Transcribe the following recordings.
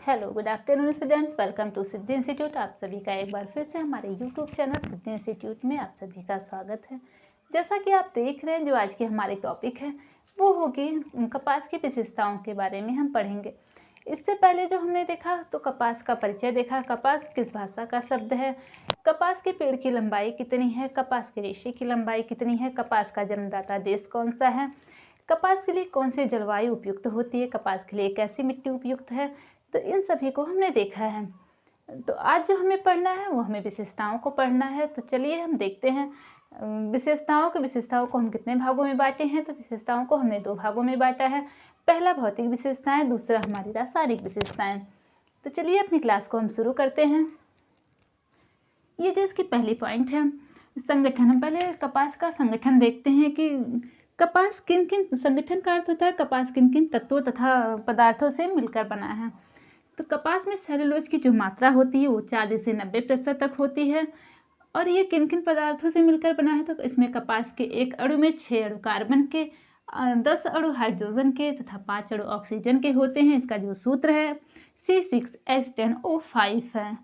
Hello good afternoon students, welcome to Siddhi institute. आप सभी का एक बार फिर से हमारे यूट्यूब चैनल सिद्धि इंस्टीट्यूट में आप सभी का स्वागत है। जैसा कि आप देख रहे हैं, जो आज की हमारी टॉपिक है वो होगी कपास की विशेषताओं के बारे में हम पढ़ेंगे। इससे पहले जो हमने देखा तो कपास का परिचय देखा, कपास किस भाषा का शब्द है, कपास के पेड़ की लंबाई कितनी है, कपास के रेशे की लंबाई कितनी है, कपास का जन्मदाता देश कौन सा है, कपास के लिए कौन सी जलवायु उपयुक्त होती है, कपास के लिए कैसी मिट्टी उपयुक्त है। तो इन सभी को हमने देखा है। तो आज जो हमें पढ़ना है वो हमें विशेषताओं को पढ़ना है। तो चलिए हम देखते हैं विशेषताओं को हम कितने भागों में बांटे हैं। तो विशेषताओं को हमने 2 भागों में बांटा है। पहला भौतिक विशेषताएं, दूसरा हमारी रासायनिक विशेषताएं। तो चलिए अपनी क्लास को हम शुरू करते हैं। ये जो इसकी पहली पॉइंट है संगठन, हम पहले कपास का संगठन देखते हैं कि कपास किन किन, संगठन का अर्थ होता है कपास किन किन तत्वों तथा पदार्थों से मिलकर बना है। तो कपास में सेलुलोज की जो मात्रा होती है वो 40 से 90% तक होती है। और ये किन किन पदार्थों से मिलकर बना है, तो इसमें कपास के एक अणु में 6 अणु कार्बन के, 10 अणु हाइड्रोजन के तथा 5 अणु ऑक्सीजन के होते हैं। इसका जो सूत्र है C6H10O5 है।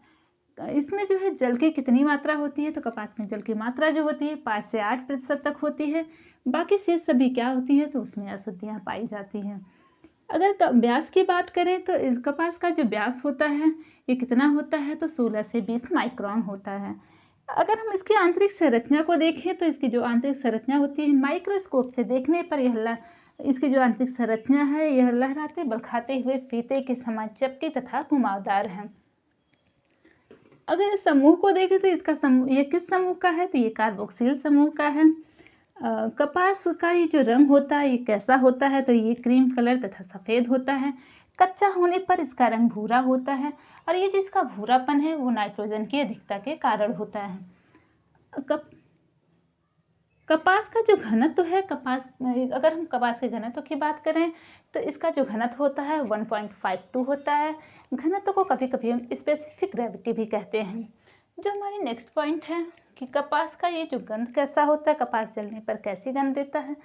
इसमें जो है जल की कितनी मात्रा होती है, तो कपास में जल की मात्रा जो होती है 5 से 8% तक होती है। बाकी शेष सभी क्या होती है, तो उसमें अशुद्धियाँ पाई जाती हैं। अगर व्यास की बात करें तो इस कपास का जो व्यास होता है ये कितना होता है, तो 16 से 20 माइक्रोन होता है। अगर हम इसकी आंतरिक संरचना को देखें तो इसकी जो आंतरिक संरचना होती है माइक्रोस्कोप से देखने पर इसकी जो आंतरिक संरचना है यह लहराते बलखाते हुए फीते के समान चपटी तथा घुमावदार है। अगर इस समूह को देखें तो इसका समूह, ये किस समूह का है, तो ये कार्बोक्सिल समूह का है। कपास का ये जो रंग होता है ये कैसा होता है, तो ये क्रीम कलर तथा सफ़ेद होता है। कच्चा होने पर इसका रंग भूरा होता है और ये जिसका भूरापन है वो नाइट्रोजन की अधिकता के कारण होता है। कपास का जो घनत्व है, अगर हम कपास के घनत्व की बात करें तो इसका जो घनत्व होता है 1.52 होता है। घनत्व को कभी कभी हम स्पेसिफिक ग्रेविटी भी कहते हैं। जो हमारी नेक्स्ट पॉइंट है कि कपास का ये जो गंध कैसा होता है, कपास जलने पर कैसी गंध देता है,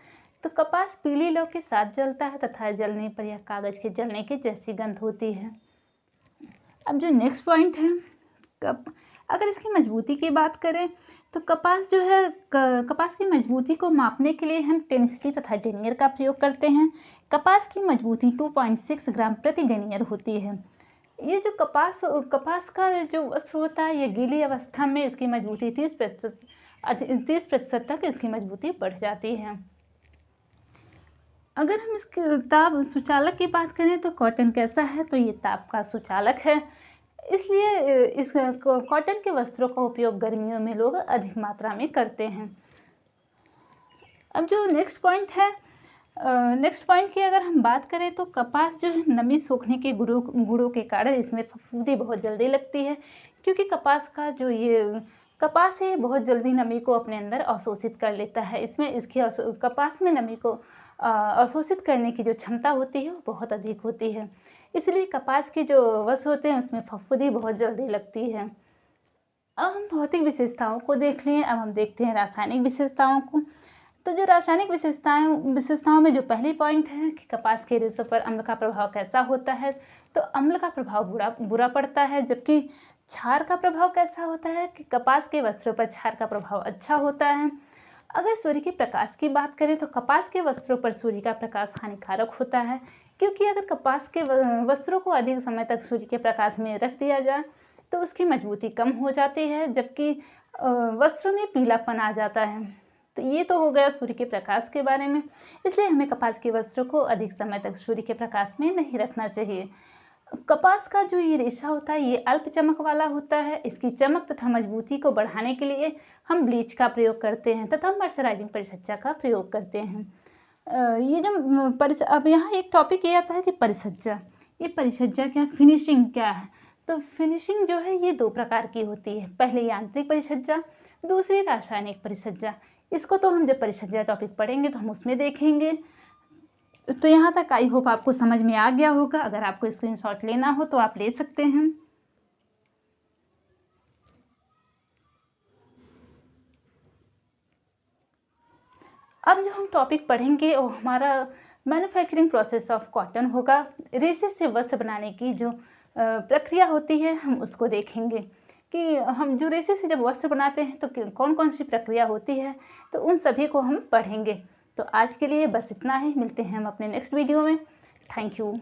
तो कपास पीली लौ के साथ जलता है तथा जलने पर यह कागज के जलने की जैसी गंध होती है। अब जो नेक्स्ट पॉइंट है, अगर इसकी मजबूती की बात करें तो कपास जो है कपास की मजबूती को मापने के लिए हम टेनिसिटी तथा डेनियर का प्रयोग करते हैं। कपास की मजबूती 2.6 ग्राम प्रति डेनियर होती है। ये जो कपास का जो वस्त्र होता है ये गीली अवस्था में इसकी मजबूती 30% तक इसकी मजबूती बढ़ जाती है। अगर हम इसके ताप सुचालक की बात करें तो कॉटन कैसा है, तो ये ताप का सुचालक है। इसलिए इस कॉटन के वस्त्रों का उपयोग गर्मियों में लोग अधिक मात्रा में करते हैं। अब जो नेक्स्ट पॉइंट की अगर हम बात करें तो कपास जो है नमी सोखने के गुणों के कारण इसमें फफूंदी बहुत जल्दी लगती है, क्योंकि कपास है बहुत जल्दी नमी को अपने अंदर अवशोषित कर लेता है। कपास में नमी को अवशोषित करने की जो क्षमता होती है वो बहुत अधिक होती है। इसलिए कपास के जो वस्त्र होते हैं उसमें फफूंदी बहुत जल्दी लगती है। अब हम भौतिक विशेषताओं को देख लें। अब हम देखते हैं रासायनिक विशेषताओं को। तो जो रासायनिक विशेषताओं में जो पहली पॉइंट है कि कपास के रेशों पर अम्ल का प्रभाव कैसा होता है, तो अम्ल का प्रभाव बुरा पड़ता है। जबकि क्षार का प्रभाव कैसा होता है कि कपास के वस्त्रों पर क्षार का प्रभाव अच्छा होता है। अगर सूर्य के प्रकाश की बात करें तो कपास के वस्त्रों पर सूर्य का प्रकाश हानिकारक होता है, क्योंकि अगर कपास के वस्त्रों को अधिक समय तक सूर्य के प्रकाश में रख दिया जाए तो उसकी मजबूती कम हो जाती है, जबकि वस्त्रों में पीलापन आ जाता है। तो ये तो हो गया सूर्य के प्रकाश के बारे में। इसलिए हमें कपास के वस्त्रों को अधिक समय तक सूर्य के प्रकाश में नहीं रखना चाहिए। कपास का जो ये रेशा होता है ये अल्प चमक वाला होता है। इसकी चमक तथा मजबूती को बढ़ाने के लिए हम ब्लीच का प्रयोग करते हैं तथा मर्सराइजिंग परिचर्या का प्रयोग करते हैं। अब यहाँ एक टॉपिक ये आता है कि परिचर्या, ये परिचर्या क्या, फिनिशिंग क्या है। तो फिनिशिंग जो है ये 2 प्रकार की होती है। पहले यांत्रिक परिचर्या, दूसरी रासायनिक परिचर्या। इसको तो हम जब परिचर्या टॉपिक पढ़ेंगे तो हम उसमें देखेंगे। तो यहाँ तक आई होप आपको समझ में आ गया होगा। अगर आपको स्क्रीनशॉट लेना हो तो आप ले सकते हैं। अब जो हम टॉपिक पढ़ेंगे वो हमारा मैन्युफैक्चरिंग प्रोसेस ऑफ कॉटन होगा। रेशे से वस्त्र बनाने की जो प्रक्रिया होती है हम उसको देखेंगे कि हम जो रेशे से जब वस्त्र बनाते हैं तो कौन कौन सी प्रक्रिया होती है, तो उन सभी को हम पढ़ेंगे। तो आज के लिए बस इतना ही, मिलते हैं हम अपने नेक्स्ट वीडियो में। Thank you.